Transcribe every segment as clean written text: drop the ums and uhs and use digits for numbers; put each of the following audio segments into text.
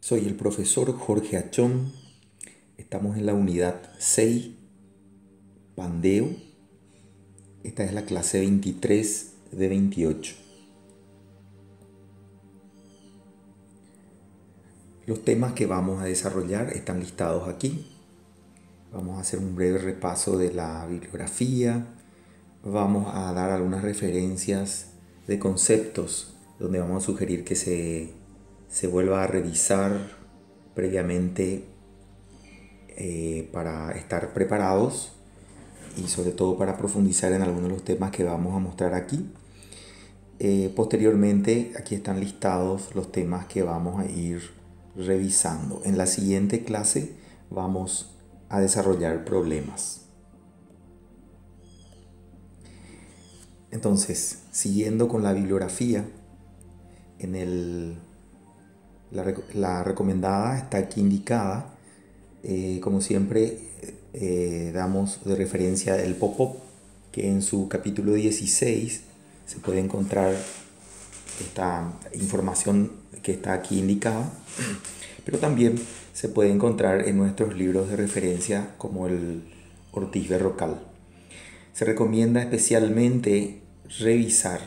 Soy el profesor Jorge Achón. Estamos en la unidad 6, Pandeo. Esta es la clase 23 de 28. Los temas que vamos a desarrollar están listados aquí. Vamos a hacer un breve repaso de la bibliografía. Vamos a dar algunas referencias de conceptos donde vamos a sugerir que se vuelva a revisar previamente para estar preparados y sobre todo para profundizar en algunos de los temas que vamos a mostrar aquí. Posteriormente, aquí están listados los temas que vamos a ir revisando. En la siguiente clase vamos a desarrollar problemas. Entonces, siguiendo con la bibliografía, la recomendada está aquí indicada. Como siempre, damos de referencia el Popov, que en su capítulo 16 se puede encontrar esta información que está aquí indicada, pero también se puede encontrar en nuestros libros de referencia como el Ortiz Berrocal. Se recomienda especialmente revisar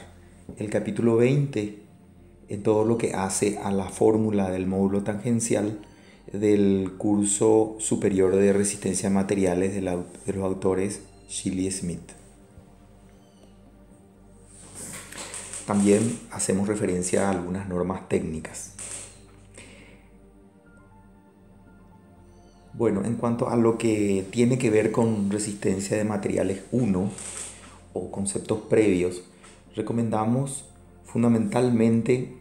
el capítulo 20 en todo lo que hace a la fórmula del módulo tangencial del curso superior de resistencia a materiales de los autores Shilly Smith. También hacemos referencia a algunas normas técnicas. Bueno, en cuanto a lo que tiene que ver con resistencia de materiales 1 o conceptos previos, recomendamos fundamentalmente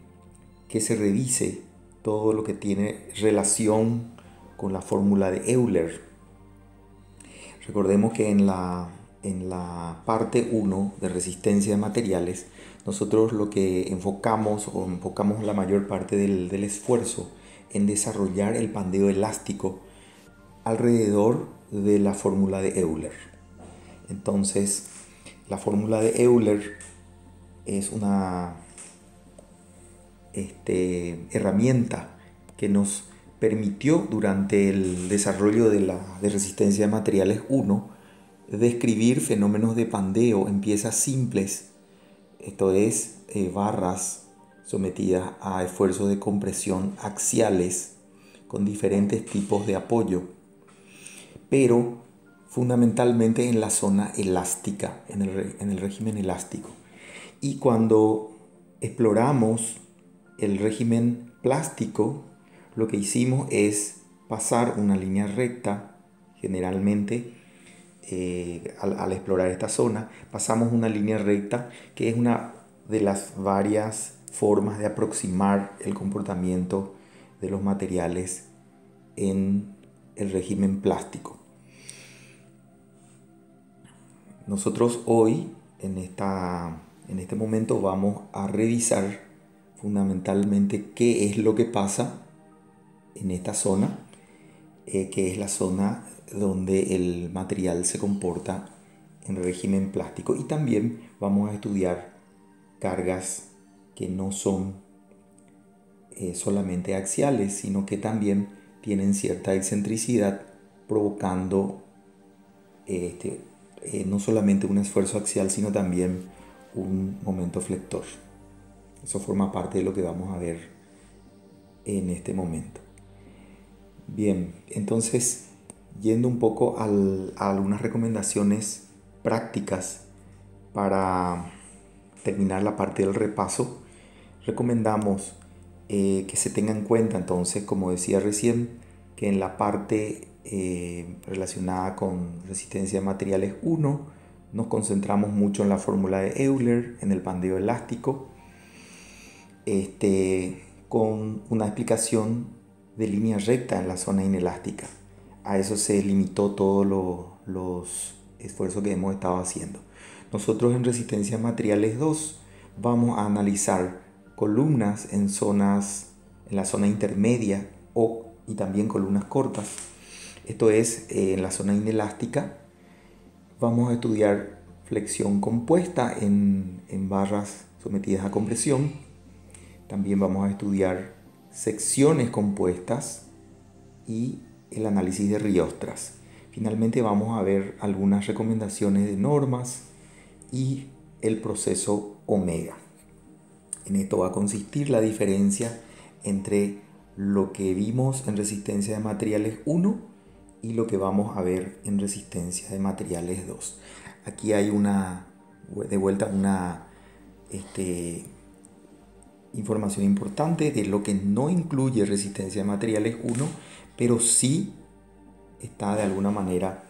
que se revise todo lo que tiene relación con la fórmula de Euler. Recordemos que en la parte 1 de resistencia de materiales, nosotros lo que enfocamos la mayor parte del esfuerzo en desarrollar el pandeo elástico alrededor de la fórmula de Euler. Entonces, la fórmula de Euler es una herramienta que nos permitió durante el desarrollo de resistencia de materiales 1 describir fenómenos de pandeo en piezas simples, esto es, barras sometidas a esfuerzos de compresión axiales con diferentes tipos de apoyo, pero fundamentalmente en la zona elástica, en el régimen elástico. Y cuando exploramos el régimen plástico, lo que hicimos es pasar una línea recta. Generalmente, al explorar esta zona, pasamos una línea recta que es una de las varias formas de aproximar el comportamiento de los materiales en el régimen plástico. Nosotros hoy, en este momento, vamos a revisar fundamentalmente qué es lo que pasa en esta zona, que es la zona donde el material se comporta en régimen plástico, y también vamos a estudiar cargas que no son solamente axiales, sino que también tienen cierta excentricidad, provocando no solamente un esfuerzo axial, sino también un momento flector. Eso forma parte de lo que vamos a ver en este momento. Bien, entonces, yendo un poco a algunas recomendaciones prácticas para terminar la parte del repaso, recomendamos que se tenga en cuenta, entonces, como decía recién, que en la parte relacionada con resistencia de materiales 1 nos concentramos mucho en la fórmula de Euler, en el pandeo elástico, con una explicación de línea recta en la zona inelástica. A eso se limitó todos los esfuerzos que hemos estado haciendo. Nosotros en resistencia a materiales 2 vamos a analizar columnas en la zona intermedia y también columnas cortas. Esto es, en la zona inelástica vamos a estudiar flexión compuesta en barras sometidas a compresión. También vamos a estudiar secciones compuestas y el análisis de riostras. Finalmente vamos a ver algunas recomendaciones de normas y el proceso omega. En esto va a consistir la diferencia entre lo que vimos en resistencia de materiales 1 y lo que vamos a ver en resistencia de materiales 2. Aquí hay de vuelta una información importante de lo que no incluye resistencia de materiales 1, pero sí está de alguna manera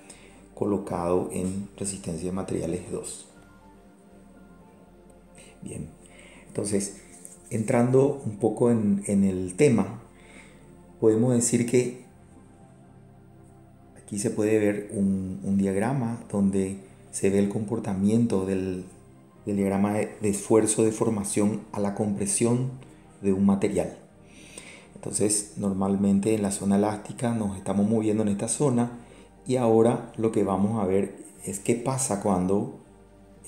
colocado en resistencia de materiales 2. Bien, entonces, entrando un poco en el tema, podemos decir que aquí se puede ver un diagrama donde se ve el comportamiento del diagrama de esfuerzo de formación a la compresión de un material. Entonces, normalmente en la zona elástica nos estamos moviendo en esta zona, y ahora lo que vamos a ver es qué pasa cuando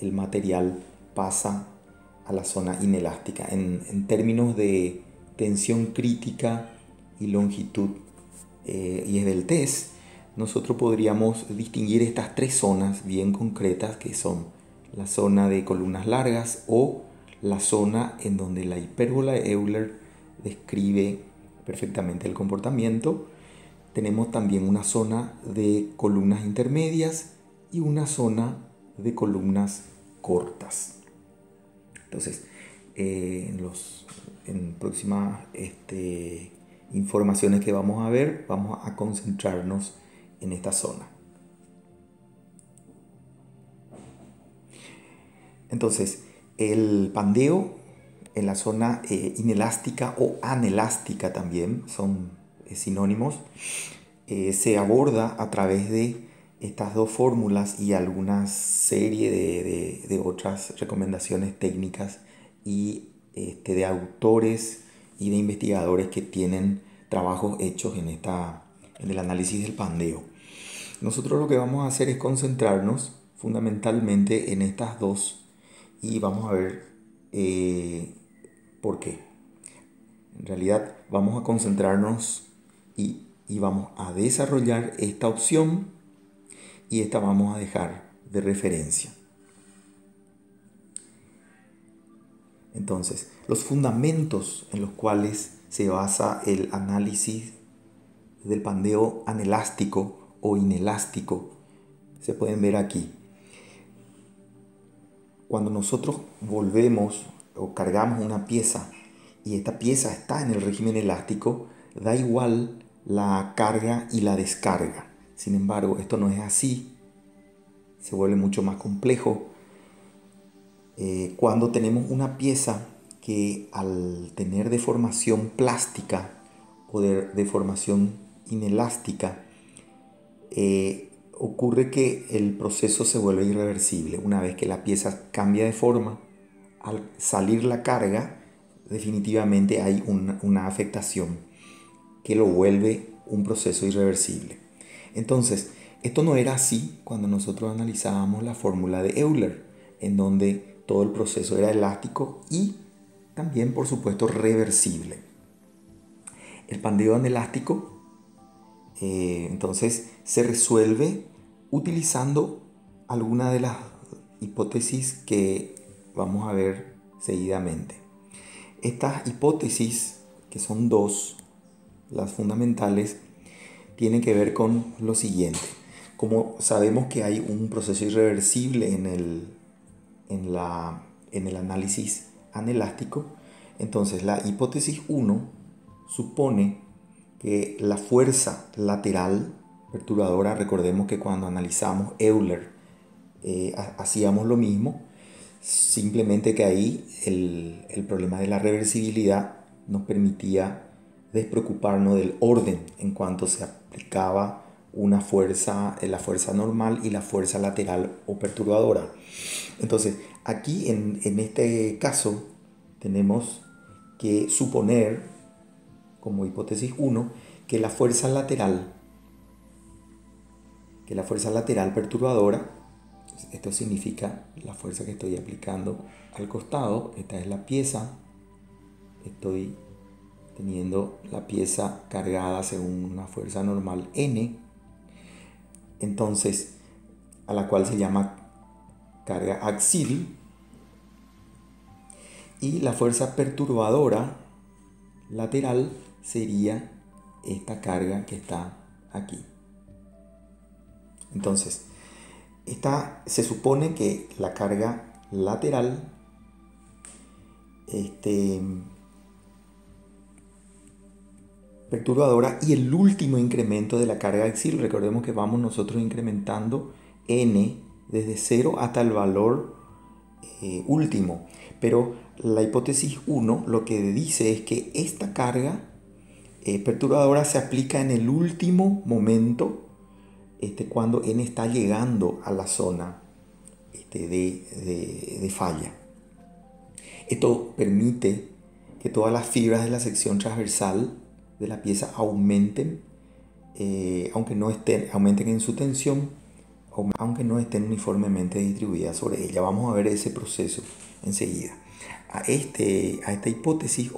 el material pasa a la zona inelástica en términos de tensión crítica y longitud y esbeltez. Nosotros podríamos distinguir estas tres zonas bien concretas, que son la zona de columnas largas o la zona en donde la hipérbola de Euler describe perfectamente el comportamiento. Tenemos también una zona de columnas intermedias y una zona de columnas cortas. Entonces, en próximas informaciones que vamos a ver, vamos a concentrarnos en esta zona. Entonces, el pandeo en la zona inelástica o anelástica también son sinónimos. Se aborda a través de estas dos fórmulas y alguna serie de otras recomendaciones técnicas y de autores y de investigadores que tienen trabajos hechos en el análisis del pandeo. Nosotros lo que vamos a hacer es concentrarnos fundamentalmente en estas dos, y vamos a ver por qué. En realidad vamos a concentrarnos y vamos a desarrollar esta opción, y esta vamos a dejar de referencia. Entonces, los fundamentos en los cuales se basa el análisis del pandeo anelástico o inelástico se pueden ver aquí. Cuando nosotros volvemos o cargamos una pieza y esta pieza está en el régimen elástico, da igual la carga y la descarga. Sin embargo, esto no es así, se vuelve mucho más complejo cuando tenemos una pieza que, al tener deformación plástica o deformación inelástica, ocurre que el proceso se vuelve irreversible. Una vez que la pieza cambia de forma, al salir la carga, definitivamente hay una afectación que lo vuelve un proceso irreversible. Entonces, esto no era así cuando nosotros analizábamos la fórmula de Euler, en donde todo el proceso era elástico y también, por supuesto, reversible. El pandeo anelástico entonces se resuelve utilizando alguna de las hipótesis que vamos a ver seguidamente. Estas hipótesis, que son dos, las fundamentales, tienen que ver con lo siguiente. Como sabemos que hay un proceso irreversible en el análisis anelástico, entonces la hipótesis 1 supone que la fuerza lateral perturbadora, recordemos que cuando analizamos Euler hacíamos lo mismo, simplemente que ahí el problema de la reversibilidad nos permitía despreocuparnos del orden en cuanto se aplicaba una fuerza, la fuerza normal y la fuerza lateral o perturbadora. Entonces, aquí en este caso tenemos que suponer, como hipótesis 1, que la fuerza lateral perturbadora, esto significa la fuerza que estoy aplicando al costado, esta es la pieza, estoy teniendo la pieza cargada según una fuerza normal N, entonces a la cual se llama carga axil, y la fuerza perturbadora lateral sería esta carga que está aquí. Entonces, se supone que la carga lateral perturbadora y el último incremento de la carga axil, recordemos que vamos nosotros incrementando n desde 0 hasta el valor último, pero la hipótesis 1 lo que dice es que esta carga perturbadora se aplica en el último momento, cuando n está llegando a la zona de falla. Esto permite que todas las fibras de la sección transversal de la pieza aumenten, aumenten en su tensión, aunque no estén uniformemente distribuidas sobre ella. Vamos a ver ese proceso enseguida. A esta hipótesis,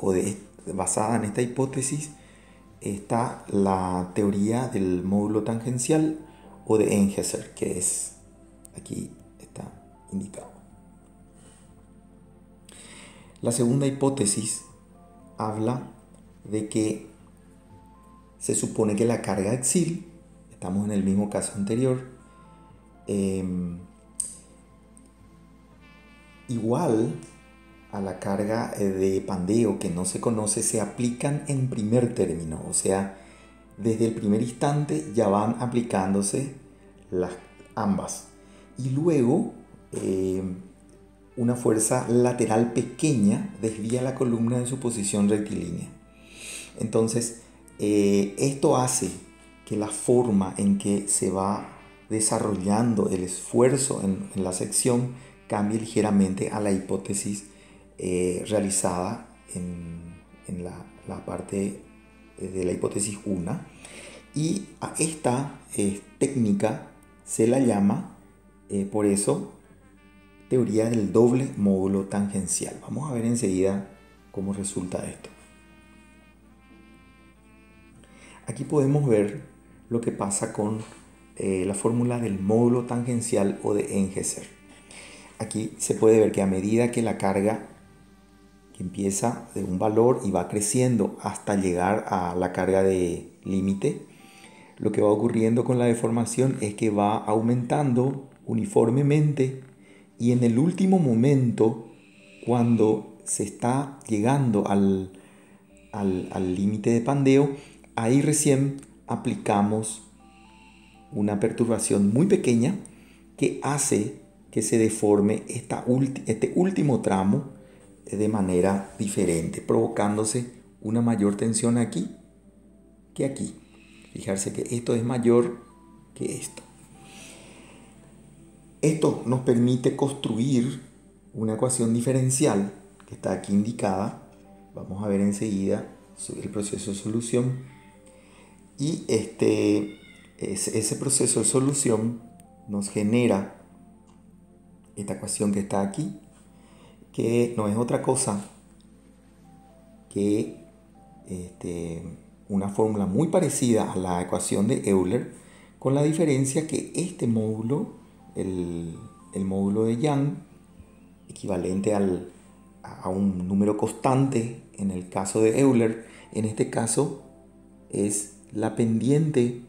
basada en esta hipótesis, está la teoría del módulo tangencial o de Engeser, que es aquí está indicado. La segunda hipótesis habla de que se supone que la carga axil, estamos en el mismo caso anterior, igual a la carga de pandeo que no se conoce, se aplican en primer término, o sea, desde el primer instante ya van aplicándose ambas, y luego una fuerza lateral pequeña desvía la columna de su posición rectilínea. Entonces, esto hace que la forma en que se va desarrollando el esfuerzo en la sección cambie ligeramente a la hipótesis realizada en la parte de la hipótesis 1, y a esta técnica se la llama, por eso, teoría del doble módulo tangencial. Vamos a ver enseguida cómo resulta esto. Aquí podemos ver lo que pasa con la fórmula del módulo tangencial o de Engeser. Aquí se puede ver que a medida que la carga, que empieza de un valor y va creciendo hasta llegar a la carga de límite, lo que va ocurriendo con la deformación es que va aumentando uniformemente, y en el último momento, cuando se está llegando al límite de pandeo, ahí recién aplicamos una perturbación muy pequeña que hace que se deforme este último tramo de manera diferente, provocándose una mayor tensión aquí que aquí. Fijarse que esto es mayor que esto. Esto nos permite construir una ecuación diferencial que está aquí indicada. Vamos a ver enseguida el proceso de solución. Y ese proceso de solución nos genera esta ecuación que está aquí, que no es otra cosa que una fórmula muy parecida a la ecuación de Euler, con la diferencia que este módulo, el módulo de Young, equivalente a un número constante en el caso de Euler, en este caso es la pendiente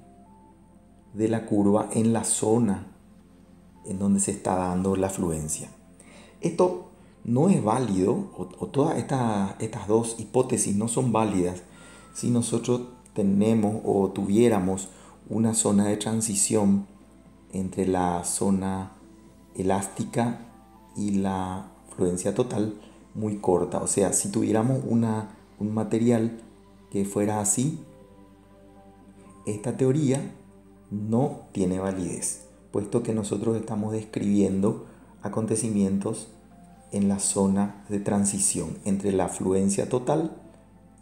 de la curva en la zona en donde se está dando la fluencia. Esto no es válido, o todas estas dos hipótesis no son válidas si nosotros tenemos o tuviéramos una zona de transición entre la zona elástica y la fluencia total muy corta. O sea, si tuviéramos un material que fuera así, esta teoría no tiene validez, puesto que nosotros estamos describiendo acontecimientos en la zona de transición entre la fluencia total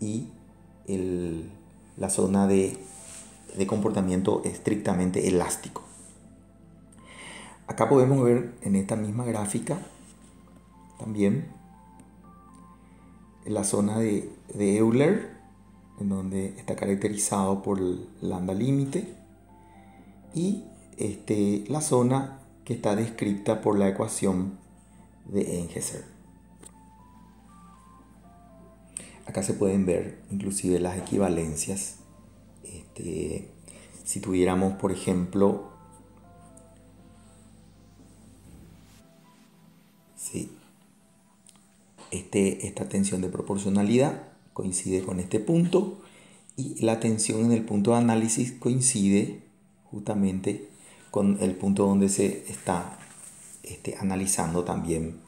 y la zona de comportamiento estrictamente elástico. Acá podemos ver en esta misma gráfica también la zona de Euler en donde está caracterizado por el lambda límite, y la zona que está descrita por la ecuación de Engeser. Acá se pueden ver inclusive las equivalencias. Si tuviéramos, por ejemplo, esta tensión de proporcionalidad coincide con este punto, y la tensión en el punto de análisis coincide justamente con el punto donde se está analizando también,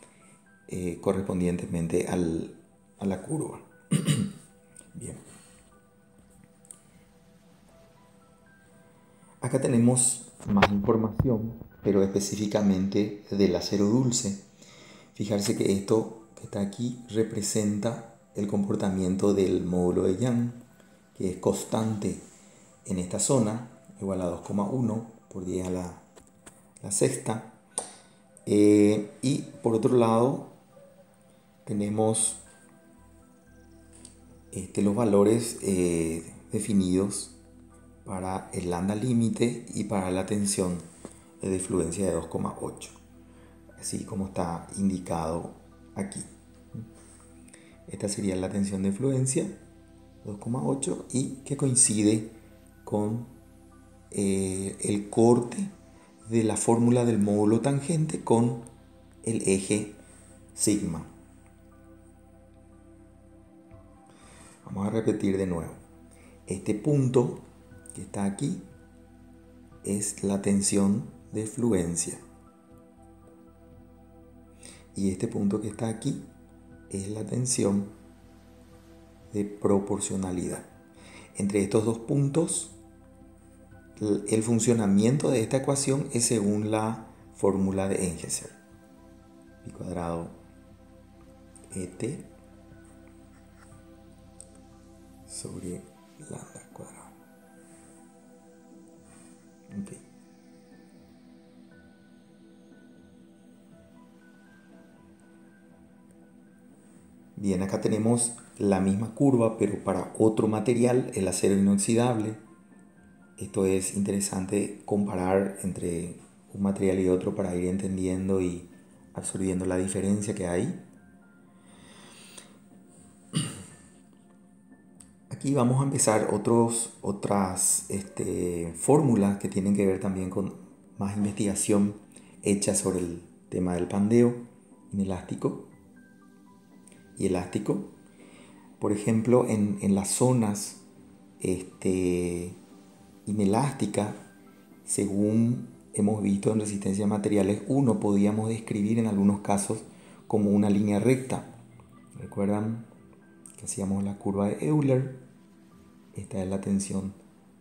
correspondientemente a la curva. Bien. Acá tenemos más información, pero específicamente del acero dulce. Fijarse que esto que está aquí representa el comportamiento del módulo de Young, que es constante en esta zona, igual a 2,1 por 10 a la sexta. Y por otro lado tenemos los valores definidos para el lambda límite y para la tensión de fluencia de 2,8, así como está indicado aquí. Esta sería la tensión de fluencia 2,8, y que coincide con el corte de la fórmula del módulo tangente con el eje sigma. Vamos a repetir de nuevo. Este punto que está aquí es la tensión de fluencia, y este punto que está aquí es la tensión de proporcionalidad. Entre estos dos puntos, el funcionamiento de esta ecuación es según la fórmula de Engeser. Pi cuadrado ET sobre lambda cuadrado. Okay. Bien, acá tenemos la misma curva, pero para otro material, el acero inoxidable. Esto es interesante comparar entre un material y otro para ir entendiendo y absorbiendo la diferencia que hay. Aquí vamos a empezar otras fórmulas que tienen que ver también con más investigación hecha sobre el tema del pandeo inelástico y elástico. Por ejemplo, en las zonas inelásticas, según hemos visto en resistencia a materiales 1, podíamos describir en algunos casos como una línea recta. ¿Recuerdan que hacíamos la curva de Euler? Esta es la tensión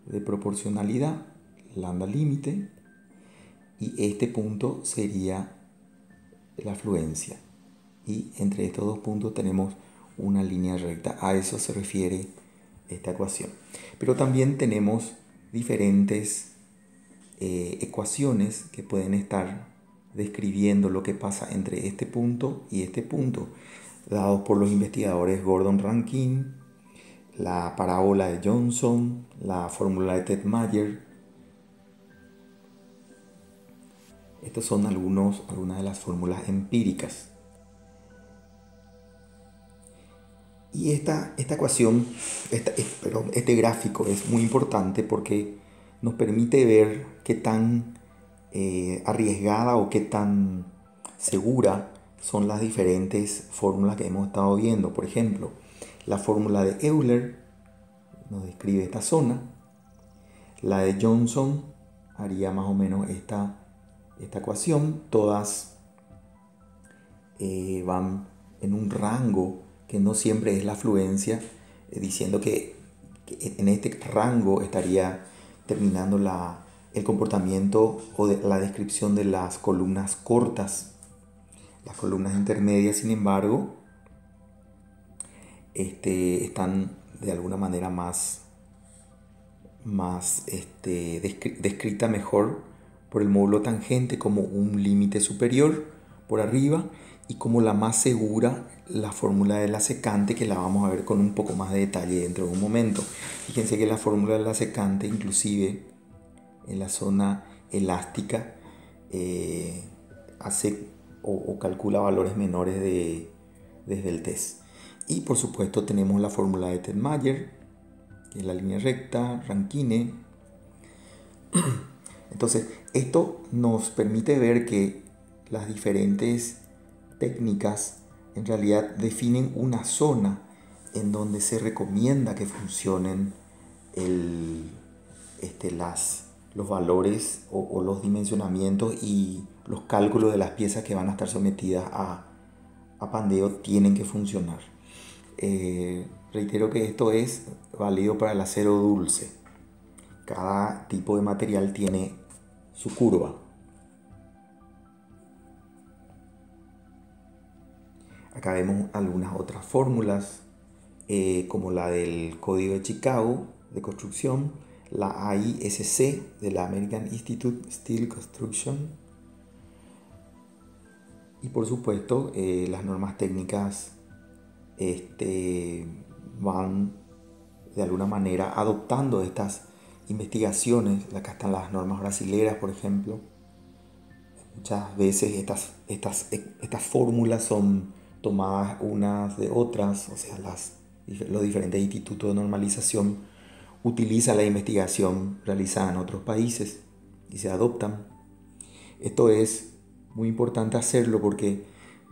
de proporcionalidad, lambda límite, y este punto sería la fluencia. Y entre estos dos puntos tenemos una línea recta. A eso se refiere esta ecuación. Pero también tenemos diferentes ecuaciones que pueden estar describiendo lo que pasa entre este punto y este punto, dados por los investigadores Gordon Rankine, la parábola de Johnson, la fórmula de Ted Mayer. Estas son algunas de las fórmulas empíricas. Y esta ecuación, este gráfico es muy importante porque nos permite ver qué tan arriesgada o qué tan segura son las diferentes fórmulas que hemos estado viendo. Por ejemplo, la fórmula de Euler nos describe esta zona. La de Johnson haría más o menos esta ecuación. Todas van en un rango que no siempre es la fluencia, diciendo que en este rango estaría terminando el comportamiento o la descripción de las columnas cortas. Las columnas intermedias, sin embargo, están de alguna manera más descrita mejor por el módulo tangente como un límite superior por arriba, y como la más segura, la fórmula de la secante, que la vamos a ver con un poco más de detalle dentro de un momento. Fíjense que la fórmula de la secante, inclusive en la zona elástica, hace o calcula valores menores desde el test. Y por supuesto tenemos la fórmula de Ted-Mayer, que es la línea recta, Rankine. Entonces, esto nos permite ver que las diferentes técnicas en realidad definen una zona en donde se recomienda que funcionen los valores o los dimensionamientos y los cálculos de las piezas que van a estar sometidas a pandeo tienen que funcionar. Reitero que esto es válido para el acero dulce. Cada tipo de material tiene su curva. Acá vemos algunas otras fórmulas, como la del Código de Chicago de construcción, la AISC de la American Institute Steel Construction y por supuesto las normas técnicas van de alguna manera adoptando estas investigaciones. Acá están las normas brasileras, por ejemplo. Muchas veces estas fórmulas son tomadas unas de otras, o sea, los diferentes institutos de normalización utilizan la investigación realizada en otros países y se adoptan. Esto es muy importante hacerlo porque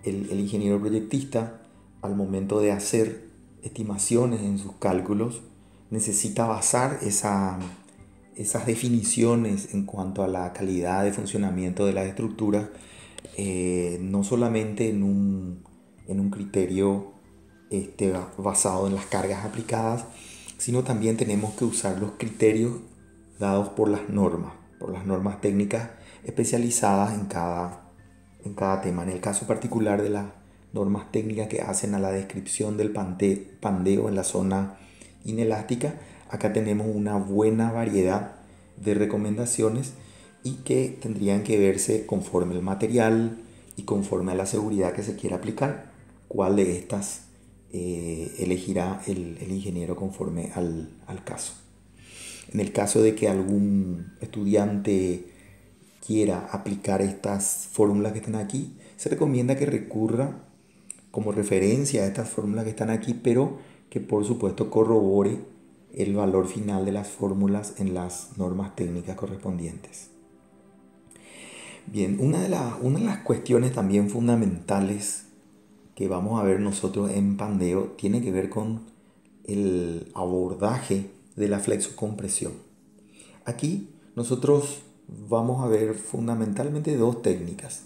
el ingeniero proyectista, al momento de hacer estimaciones en sus cálculos, necesita basar esas definiciones en cuanto a la calidad de funcionamiento de las estructuras, no solamente en un criterio basado en las cargas aplicadas, sino también tenemos que usar los criterios dados por las normas técnicas especializadas en cada tema. En el caso particular de las normas técnicas que hacen a la descripción del pandeo en la zona inelástica, acá tenemos una buena variedad de recomendaciones y que tendrían que verse conforme al material y conforme a la seguridad que se quiera aplicar, cuál de estas elegirá el ingeniero conforme al caso. En el caso de que algún estudiante quiera aplicar estas fórmulas que están aquí, se recomienda que recurra como referencia a estas fórmulas que están aquí, pero que por supuesto corrobore el valor final de las fórmulas en las normas técnicas correspondientes. Bien, una de las cuestiones también fundamentales que vamos a ver nosotros en pandeo tiene que ver con el abordaje de la flexocompresión. Aquí nosotros vamos a ver fundamentalmente dos técnicas: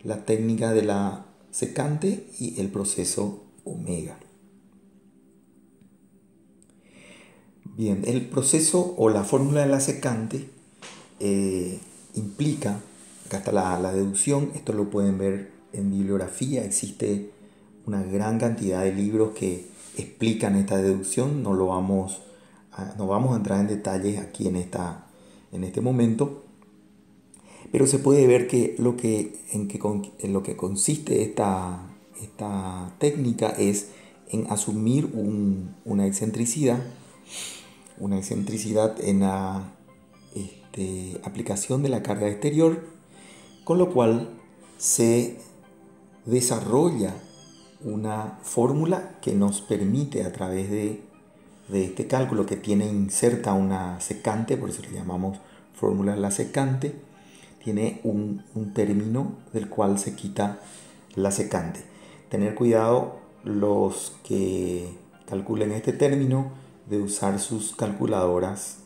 la técnica de la secante y el proceso omega. Bien, el proceso o la fórmula de la secante implica, acá está la deducción, esto lo pueden ver en bibliografía, existe una gran cantidad de libros que explican esta deducción, no vamos a entrar en detalles aquí en este momento, pero se puede ver que en lo que consiste esta técnica es en asumir una excentricidad en la aplicación de la carga exterior, con lo cual se desarrolla una fórmula que nos permite, a través de este cálculo que tiene inserta una secante, por eso le llamamos fórmula de la secante, tiene un término del cual se quita la secante. Tener cuidado los que calculen este término de usar sus calculadoras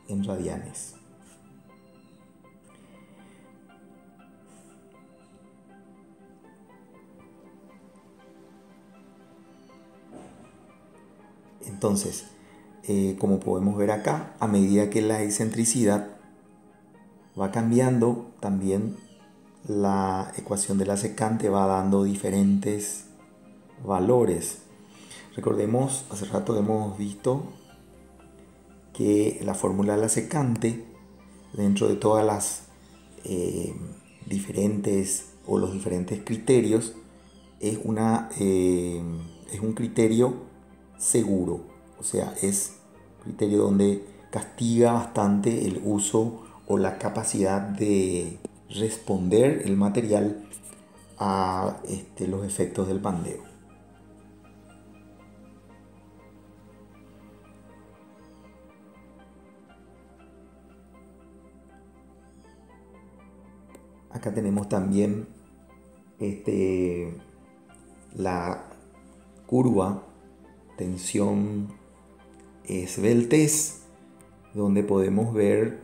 en radianes. Entonces, como podemos ver acá, a medida que la excentricidad va cambiando, también la ecuación de la secante va dando diferentes valores. Recordemos, hace rato hemos visto que la fórmula de la secante, dentro de todas las diferentes o los diferentes criterios, es un criterio seguro, o sea, es un criterio donde castiga bastante el uso o la capacidad de responder el material a los efectos del pandeo. Acá tenemos también la curva tensión esbeltez, donde podemos ver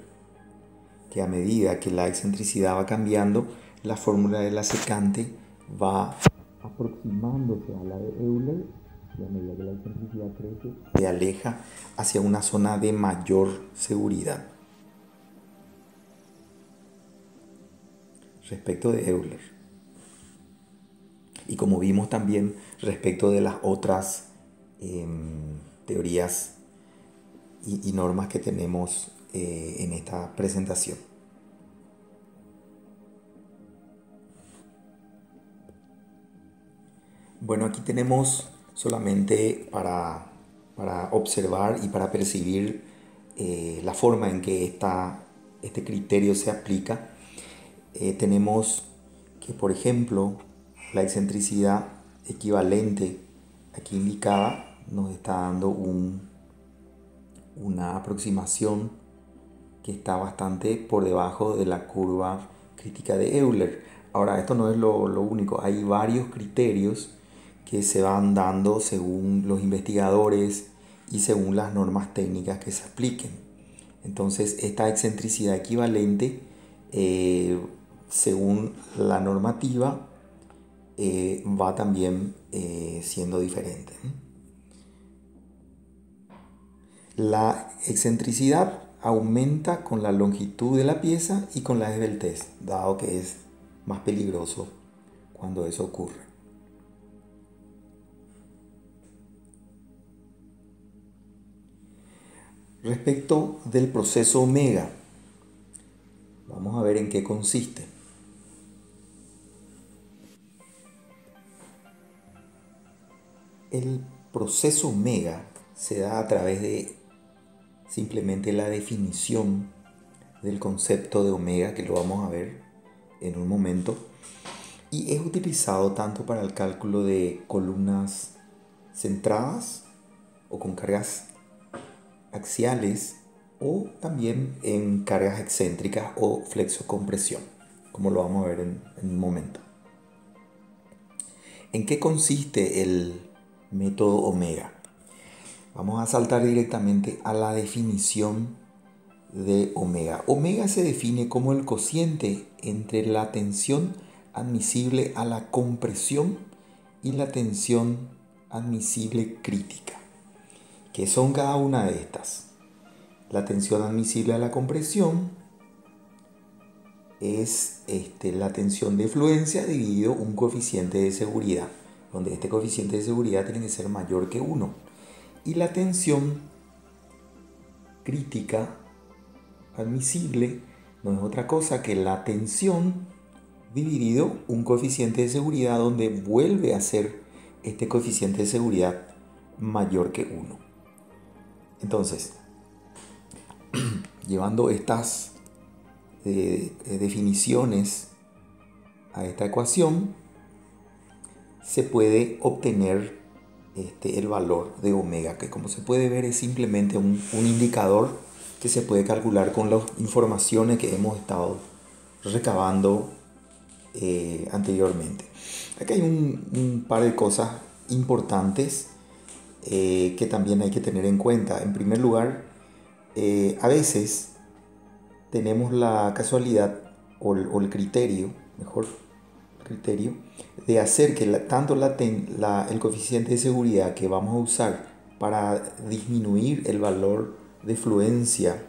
que a medida que la excentricidad va cambiando, la fórmula de la secante va aproximándose a la de Euler, y a medida que la excentricidad crece, se aleja hacia una zona de mayor seguridad respecto de Euler. Y como vimos también respecto de las otras teorías y normas que tenemos en esta presentación. Bueno, aquí tenemos solamente para observar y para percibir la forma en que este criterio se aplica. Tenemos que, por ejemplo, la excentricidad equivalente aquí indicada nos está dando una aproximación que está bastante por debajo de la curva crítica de Euler. Ahora, esto no es lo único, hay varios criterios que se van dando según los investigadores y según las normas técnicas que se apliquen. Entonces, esta excentricidad equivalente, según la normativa, va también siendo diferente. La excentricidad aumenta con la longitud de la pieza y con la esbeltez, dado que es más peligroso cuando eso ocurre. Respecto del proceso omega, vamos a ver en qué consiste. El proceso omega se da a través de simplemente la definición del concepto de omega, que lo vamos a ver en un momento, y es utilizado tanto para el cálculo de columnas centradas o con cargas axiales, o también en cargas excéntricas o flexocompresión, como lo vamos a ver en un momento. ¿En qué consiste el método omega? Vamos a saltar directamente a la definición de omega. Omega se define como el cociente entre la tensión admisible a la compresión y la tensión admisible crítica. ¿Qué son cada una de estas? La tensión admisible a la compresión es la tensión de fluencia dividido un coeficiente de seguridad, donde este coeficiente de seguridad tiene que ser mayor que 1. Y la tensión crítica admisible no es otra cosa que la tensión dividido un coeficiente de seguridad, donde vuelve a ser este coeficiente de seguridad mayor que 1. Entonces, llevando estas definiciones a esta ecuación, se puede obtener el valor de omega, que como se puede ver es simplemente un indicador que se puede calcular con las informaciones que hemos estado recabando anteriormente. Aquí hay un par de cosas importantes que también hay que tener en cuenta. En primer lugar, a veces tenemos la casualidad o el criterio, mejor criterio, de hacer que tanto el coeficiente de seguridad que vamos a usar para disminuir el valor de fluencia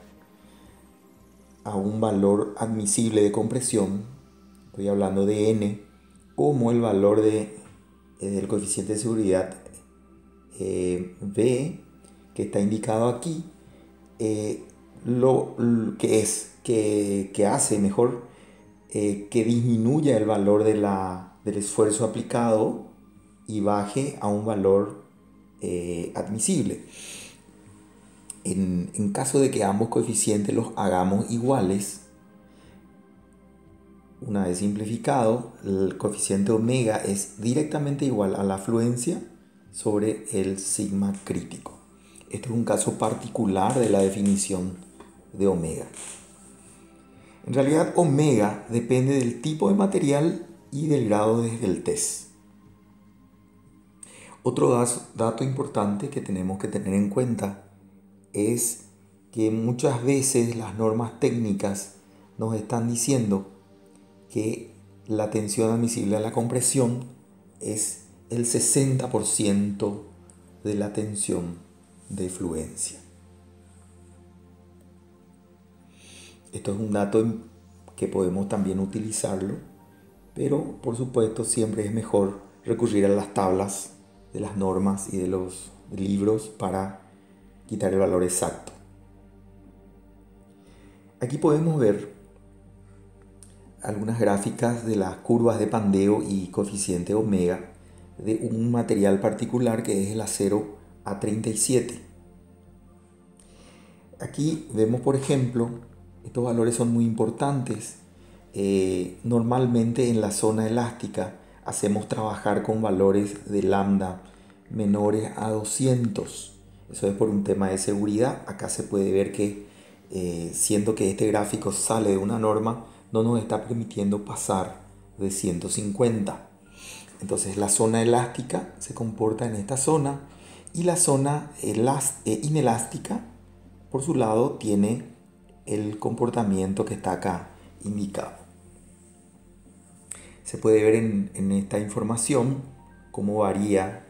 a un valor admisible de compresión, estoy hablando de n, como el valor del coeficiente de seguridad V, que está indicado aquí, lo que hace mejor que disminuya el valor del esfuerzo aplicado y baje a un valor admisible. En caso de que ambos coeficientes los hagamos iguales, una vez simplificado, el coeficiente omega es directamente igual a la afluencia sobre el sigma crítico. Esto es un caso particular de la definición de omega. En realidad, omega depende del tipo de material y del grado del test. Otro dato importante que tenemos que tener en cuenta es que muchas veces las normas técnicas nos están diciendo que la tensión admisible a la compresión es el 60% de la tensión de fluencia. Esto es un dato que podemos también utilizarlo, pero por supuesto siempre es mejor recurrir a las tablas de las normas y de los libros para quitar el valor exacto. Aquí podemos ver algunas gráficas de las curvas de pandeo y coeficiente omega de un material particular que es el acero A37. Aquí vemos, por ejemplo, estos valores son muy importantes. Normalmente en la zona elástica hacemos trabajar con valores de lambda menores a 200. Eso es por un tema de seguridad. Acá se puede ver que siendo que este gráfico sale de una norma, no nos está permitiendo pasar de 150. Entonces la zona elástica se comporta en esta zona y la zona inelástica, por su lado, tiene el comportamiento que está acá indicado. Se puede ver en esta información cómo varía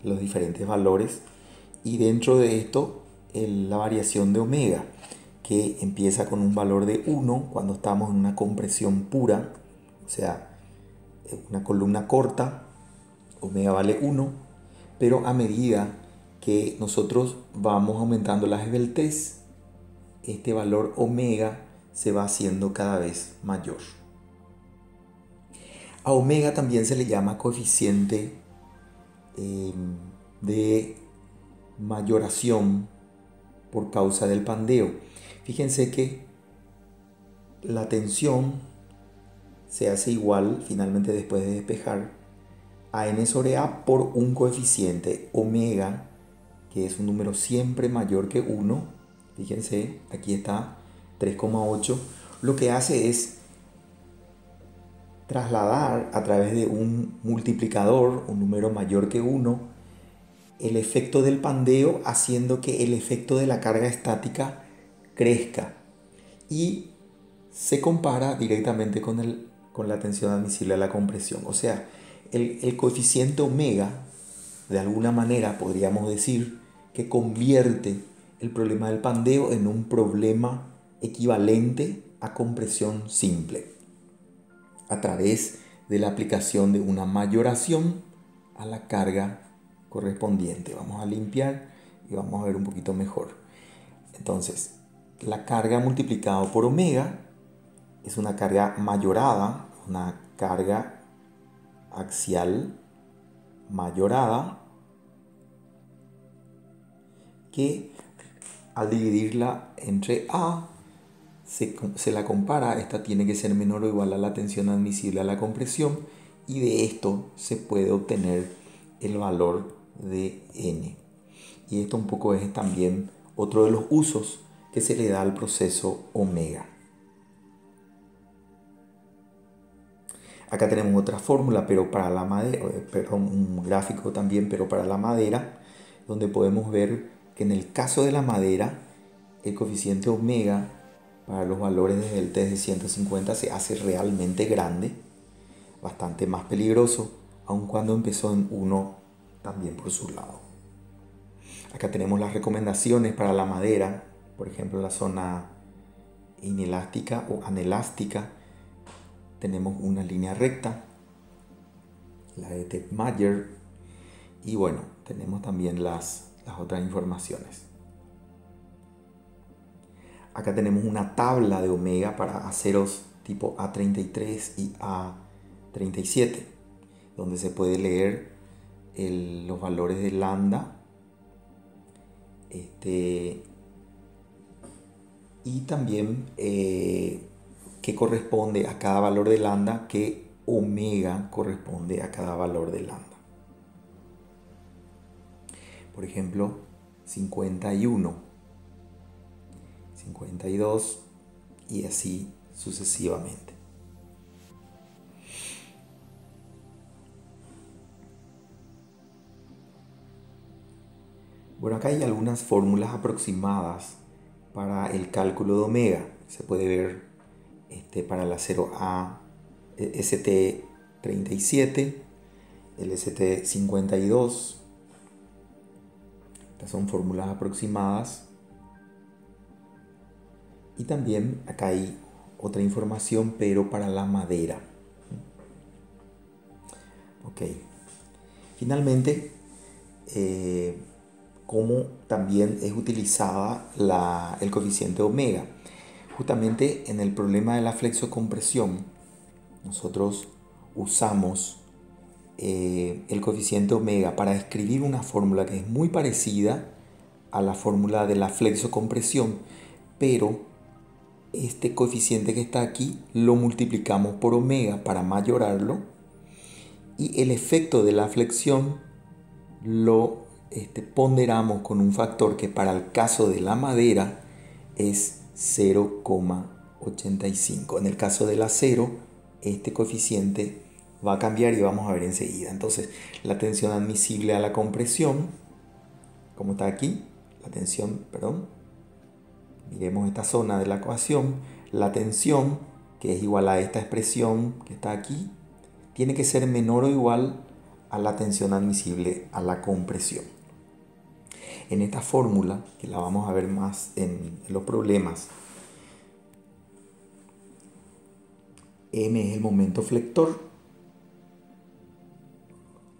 los diferentes valores, y dentro de esto la variación de omega, que empieza con un valor de 1 cuando estamos en una compresión pura, o sea, una columna corta, omega vale 1, pero a medida que nosotros vamos aumentando la esbeltez, este valor omega se va haciendo cada vez mayor. A omega también se le llama coeficiente de mayoración por causa del pandeo. Fíjense que la tensión se hace igual finalmente después de despejar a n sobre a por un coeficiente omega, que es un número siempre mayor que 1. Fíjense, aquí está 3,8. Lo que hace es trasladar a través de un multiplicador, un número mayor que 1, el efecto del pandeo, haciendo que el efecto de la carga estática crezca, y se compara directamente con la tensión admisible a la compresión. O sea, el coeficiente omega, de alguna manera podríamos decir que convierte el problema del pandeo en un problema equivalente a compresión simple, a través de la aplicación de una mayoración a la carga correspondiente. Vamos a limpiar y vamos a ver un poquito mejor. Entonces, la carga multiplicado por omega es una carga mayorada, una carga axial mayorada, que al dividirla entre A se la compara. Esta tiene que ser menor o igual a la tensión admisible a la compresión, y de esto se puede obtener el valor de N. Y esto un poco es también otro de los usos que se le da al proceso omega. Acá tenemos otra fórmula, pero para la madera, un gráfico también, pero para la madera, donde podemos ver que en el caso de la madera, el coeficiente omega para los valores desde el test de 150 se hace realmente grande, bastante más peligroso, aun cuando empezó en 1 también por su lado. Acá tenemos las recomendaciones para la madera, por ejemplo, la zona inelástica o anelástica. Tenemos una línea recta, la de Tetmayer, y bueno, tenemos también las otras informaciones. Acá tenemos una tabla de omega para aceros tipo A33 y A37. donde se puede leer los valores de lambda y también qué corresponde a cada valor de lambda, qué omega corresponde a cada valor de lambda. Por ejemplo, 51, 52 y así sucesivamente. Bueno, acá hay algunas fórmulas aproximadas para el cálculo de omega. Se puede ver para la 0A ST37, el ST52. Estas son fórmulas aproximadas. Y también acá hay otra información, pero para la madera. Ok. Finalmente, cómo también es utilizada el coeficiente omega. Justamente en el problema de la flexocompresión, nosotros usamos el coeficiente omega para escribir una fórmula que es muy parecida a la fórmula de la flexocompresión, pero este coeficiente que está aquí lo multiplicamos por omega para mayorarlo y el efecto de la flexión lo ponderamos con un factor que para el caso de la madera es 0,85. En el caso del acero, este coeficiente va a cambiar y vamos a ver enseguida. Entonces, la tensión admisible a la compresión, como está aquí, la tensión, perdón, miremos esta zona de la ecuación, la tensión, que es igual a esta expresión que está aquí, tiene que ser menor o igual a la tensión admisible a la compresión. En esta fórmula, que la vamos a ver más en los problemas, M es el momento flector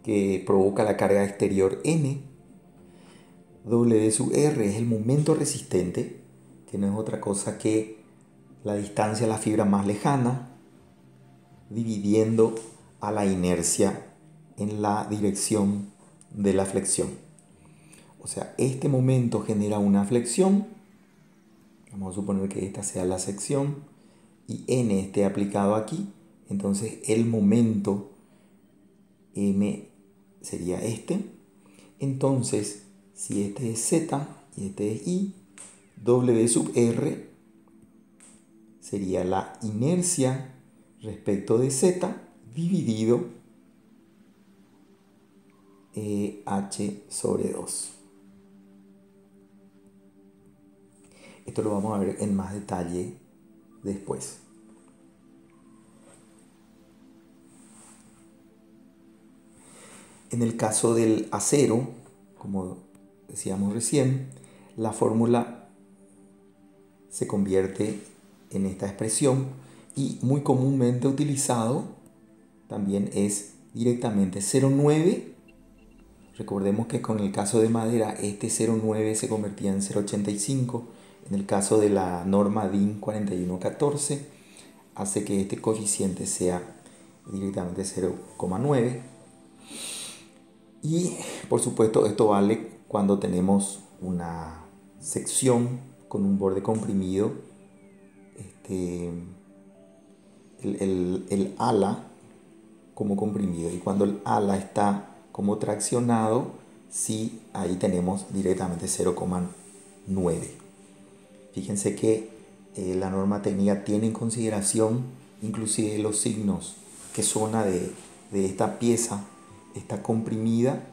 que provoca la carga exterior N. W sub R es el momento resistente, que no es otra cosa que la distancia a la fibra más lejana, dividiendo a la inercia en la dirección de la flexión. O sea, este momento genera una flexión. Vamos a suponer que esta sea la sección y N esté aplicado aquí. Entonces el momento M sería este. Entonces, si este es Z y este es I, W sub R sería la inercia respecto de Z dividido H sobre 2. Esto lo vamos a ver en más detalle después. En el caso del acero, como decíamos recién, la fórmula se convierte en esta expresión y muy comúnmente utilizado también es directamente 0,9. Recordemos que con el caso de madera este 0,9 se convertía en 0,85. En el caso de la norma DIN 4114 hace que este coeficiente sea directamente 0,9. Y por supuesto esto vale cuando tenemos una sección con un borde comprimido. El ala como comprimido, y cuando el ala está como traccionado, sí, ahí tenemos directamente 0,9. Fíjense que la norma técnica tiene en consideración inclusive los signos, qué zona de esta pieza está comprimida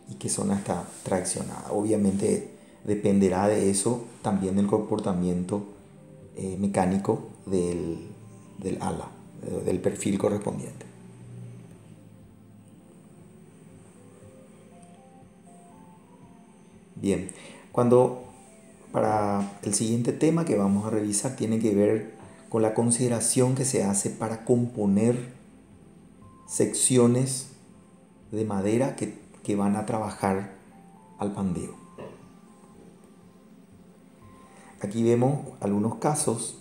y qué zona está traccionada. Obviamente dependerá de eso también el comportamiento mecánico del ala, del perfil correspondiente. Bien, para el siguiente tema que vamos a revisar tiene que ver con la consideración que se hace para componer secciones de madera que van a trabajar al pandeo. Aquí vemos algunos casos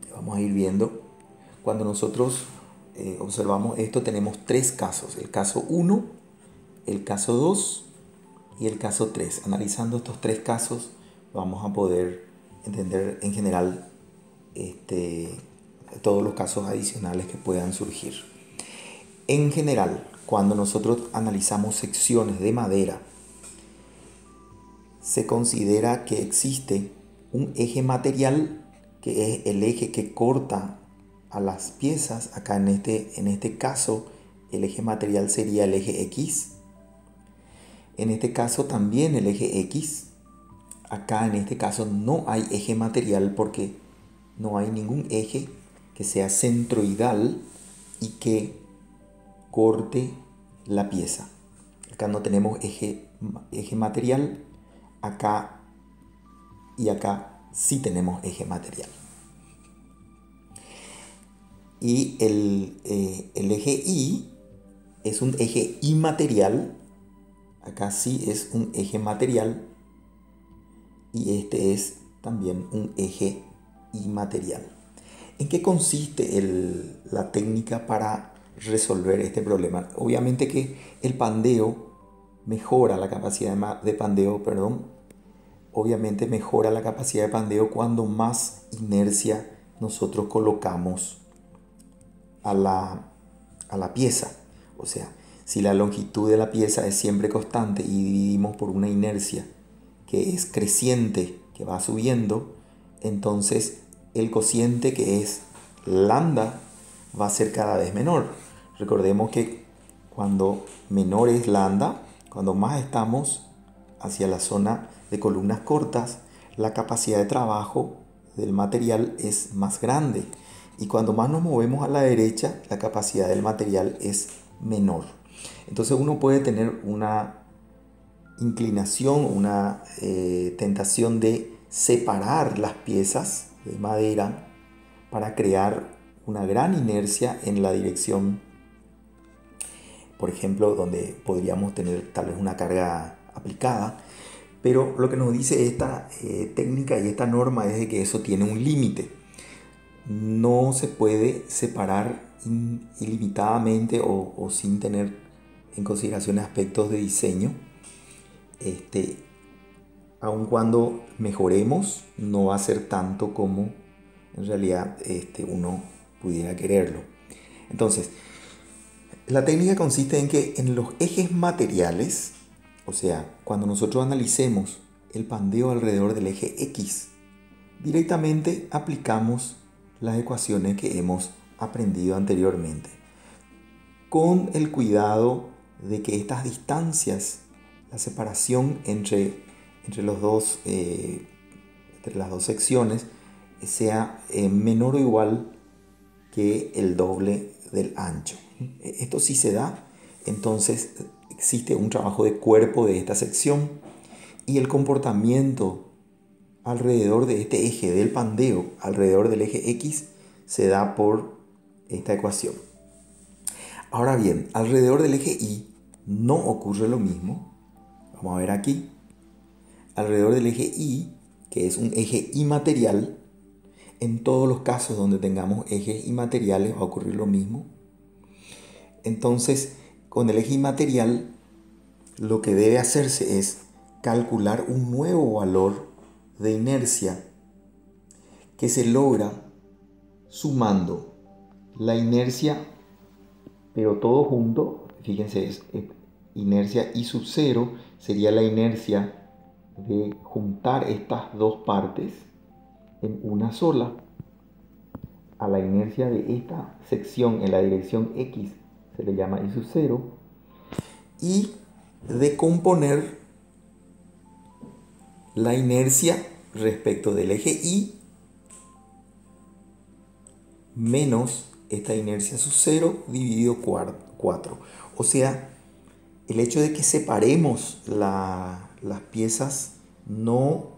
que vamos a ir viendo cuando nosotros observamos esto, tenemos tres casos: el caso 1, el caso 2 y el caso 3. Analizando estos tres casos vamos a poder entender en general todos los casos adicionales que puedan surgir. En general, cuando nosotros analizamos secciones de madera, se considera que existe un eje material, que es el eje que corta a las piezas. Acá en este caso el eje material sería el eje X. En este caso también el eje X. Acá en este caso no hay eje material porque no hay ningún eje que sea centroidal y que corte la pieza. Acá no tenemos eje material. Acá y acá sí tenemos eje material. Y el eje Y es un eje imaterial. Acá sí es un eje material. Y este es también un eje imaterial. ¿En qué consiste la técnica para resolver este problema? Obviamente que el pandeo mejora la capacidad de pandeo, obviamente mejora la capacidad de pandeo cuando más inercia nosotros colocamos a la pieza. O sea, si la longitud de la pieza es siempre constante y dividimos por una inercia que es creciente, que va subiendo, entonces el cociente, que es lambda, va a ser cada vez menor. Recordemos que cuando menor es lambda, cuando más estamos hacia la zona de columnas cortas, la capacidad de trabajo del material es más grande. Y cuando más nos movemos a la derecha, la capacidad del material es menor. Entonces uno puede tener una inclinación, una tentación de separar las piezas de madera para crear una gran inercia en la dirección, por ejemplo, donde podríamos tener tal vez una carga aplicada. Pero lo que nos dice esta técnica y esta norma es de que eso tiene un límite. No se puede separar ilimitadamente o sin tener en consideración aspectos de diseño. Aun cuando mejoremos, no va a ser tanto como en realidad uno pudiera quererlo. Entonces, la técnica consiste en que en los ejes materiales, o sea, cuando nosotros analicemos el pandeo alrededor del eje X, directamente aplicamos las ecuaciones que hemos aprendido anteriormente, con el cuidado de que estas distancias, la separación entre las dos secciones, sea menor o igual que el doble del ancho. Esto sí se da, entonces existe un trabajo de cuerpo de esta sección y el comportamiento alrededor de este eje del pandeo, alrededor del eje X, se da por esta ecuación. Ahora bien, alrededor del eje Y no ocurre lo mismo. Vamos a ver aquí. Alrededor del eje Y, que es un eje imaterial, en todos los casos donde tengamos ejes imateriales va a ocurrir lo mismo. Entonces, con el eje imaterial, lo que debe hacerse es calcular un nuevo valor de inercia que se logra sumando la inercia, pero todo junto. Fíjense, es inercia I sub 0 sería la inercia de juntar estas dos partes en una sola, a la inercia de esta sección en la dirección X se le llama I sub 0, y de componer la inercia respecto del eje Y menos esta inercia sub 0 dividido 4. O sea, el hecho de que separemos las piezas no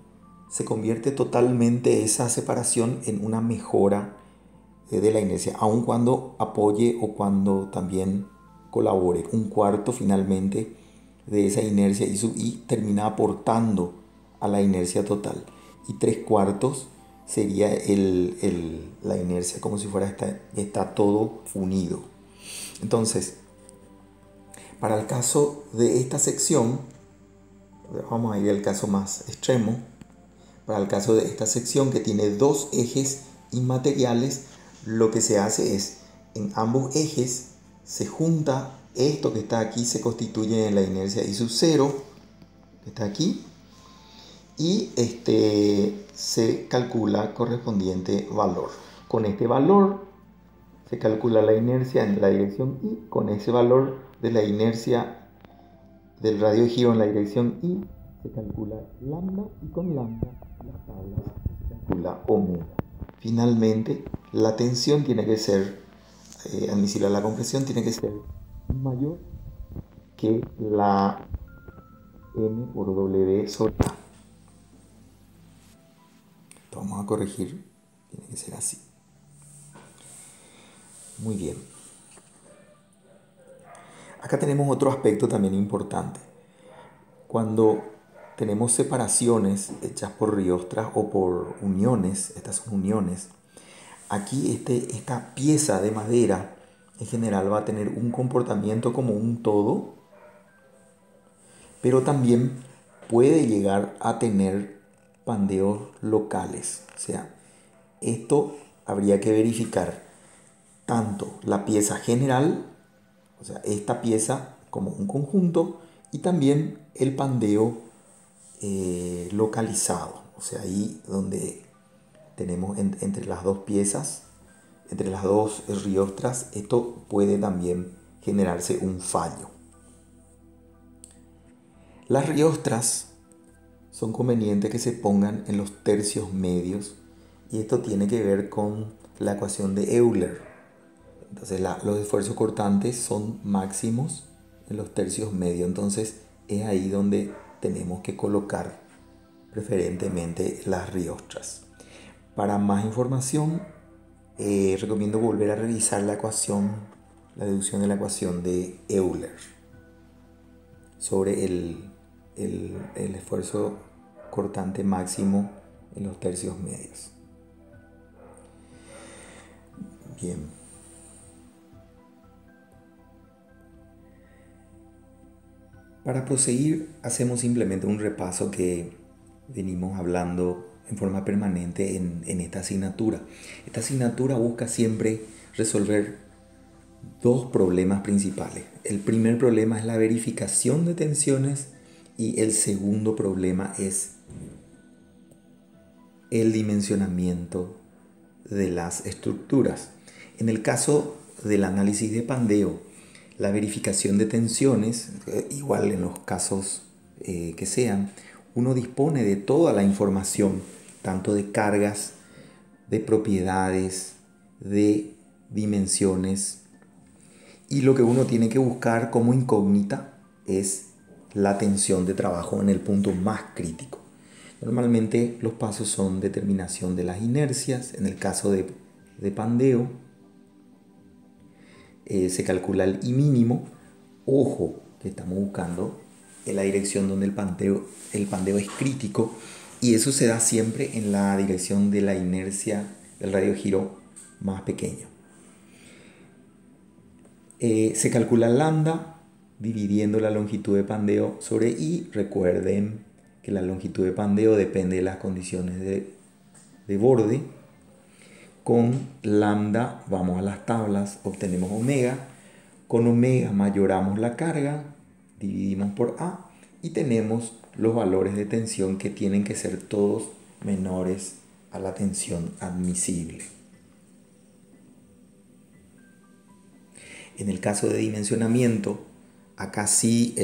se convierte totalmente esa separación en una mejora de la inercia, aun cuando apoye o cuando también colabore. Un cuarto finalmente de esa inercia I sub I termina aportando a la inercia total, y 3/4 sería la inercia como si fuera está todo unido. Entonces, para el caso de esta sección, vamos a ir al caso más extremo. Para el caso de esta sección que tiene dos ejes inmateriales, lo que se hace es, en ambos ejes se junta esto que está aquí, se constituye en la inercia I sub 0, que está aquí, y se calcula correspondiente valor. Con este valor se calcula la inercia en la dirección I, con ese valor de la inercia del radio de giro en la dirección I se calcula lambda, y con lambda las tablas se calcula omega. Finalmente, la tensión tiene que ser, admisible a la compresión, tiene que ser mayor que la M por W sobre A. Vamos a corregir, tiene que ser así. Muy bien. Acá tenemos otro aspecto también importante. Cuando tenemos separaciones hechas por riostras o por uniones, estas son uniones, aquí esta pieza de madera en general va a tener un comportamiento como un todo, pero también puede llegar a tener pandeos locales. O sea, esto habría que verificar tanto la pieza general, o sea, esta pieza como un conjunto, y también el pandeo localizado, o sea, ahí donde tenemos entre las dos piezas, entre las dos riostras, esto puede también generarse un fallo. Las riostras son convenientes que se pongan en los tercios medios, y esto tiene que ver con la ecuación de Euler. Entonces los esfuerzos cortantes son máximos en los tercios medios, entonces es ahí donde tenemos que colocar preferentemente las riostras. Para más información, recomiendo volver a revisar la ecuación, la deducción de la ecuación de Euler sobre el esfuerzo cortante máximo en los tercios medios. Bien. Para proseguir, hacemos simplemente un repaso que venimos hablando en forma permanente en esta asignatura. Esta asignatura busca siempre resolver dos problemas principales. El primer problema es la verificación de tensiones, y el segundo problema es el dimensionamiento de las estructuras. En el caso del análisis de pandeo, la verificación de tensiones, igual en los casos que sean, uno dispone de toda la información, tanto de cargas, de propiedades, de dimensiones, y lo que uno tiene que buscar como incógnita es la tensión de trabajo en el punto más crítico. Normalmente los pasos son determinación de las inercias. En el caso de pandeo, se calcula el I mínimo. Ojo, que estamos buscando en la dirección donde el pandeo es crítico, y eso se da siempre en la dirección de la inercia del radio de giro más pequeño. Se calcula lambda dividiendo la longitud de pandeo sobre I. Recuerden que la longitud de pandeo depende de las condiciones de borde. Con lambda vamos a las tablas, obtenemos omega. Con omega mayoramos la carga, dividimos por A, y tenemos los valores de tensión que tienen que ser todos menores a la tensión admisible. En el caso de dimensionamiento, acá sí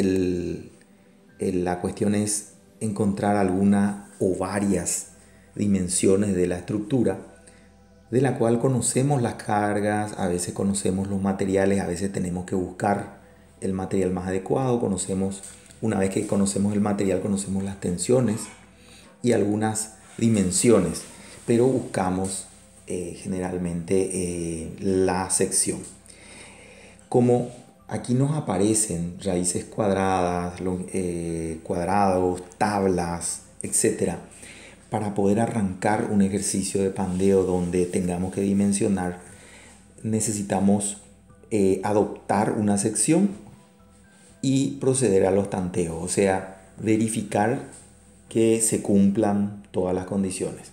la cuestión es encontrar alguna o varias dimensiones de la estructura, de la cual conocemos las cargas, a veces conocemos los materiales, a veces tenemos que buscar el material más adecuado. Una vez que conocemos el material, conocemos las tensiones y algunas dimensiones, pero buscamos generalmente la sección. Como aquí nos aparecen raíces cuadradas, cuadrados, tablas, etc., para poder arrancar un ejercicio de pandeo donde tengamos que dimensionar, necesitamos adoptar una sección y proceder a los tanteos, o sea, verificar que se cumplan todas las condiciones.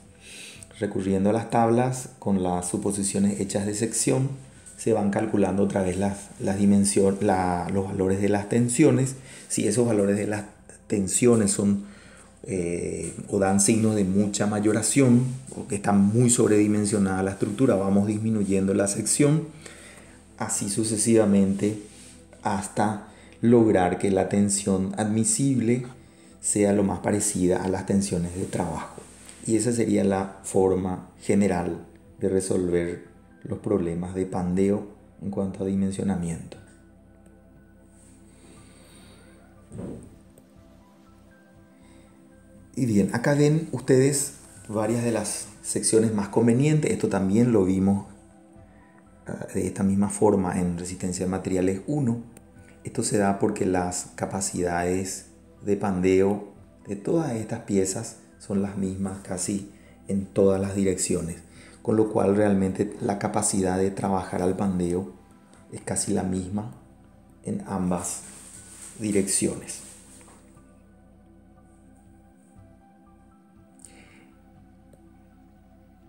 Recurriendo a las tablas con las suposiciones hechas de sección, se van calculando otra vez las dimensiones, los valores de las tensiones. Si esos valores de las tensiones son o dan signos de mucha mayoración o que está muy sobredimensionada la estructura, vamos disminuyendo la sección, así sucesivamente hasta lograr que la tensión admisible sea lo más parecida a las tensiones de trabajo. Y esa sería la forma general de resolver los problemas de pandeo en cuanto a dimensionamiento. Y bien, acá ven ustedes varias de las secciones más convenientes. Esto también lo vimos de esta misma forma en resistencia de materiales 1. Esto se da porque las capacidades de pandeo de todas estas piezas son las mismas casi en todas las direcciones, con lo cual realmente la capacidad de trabajar al pandeo es casi la misma en ambas direcciones.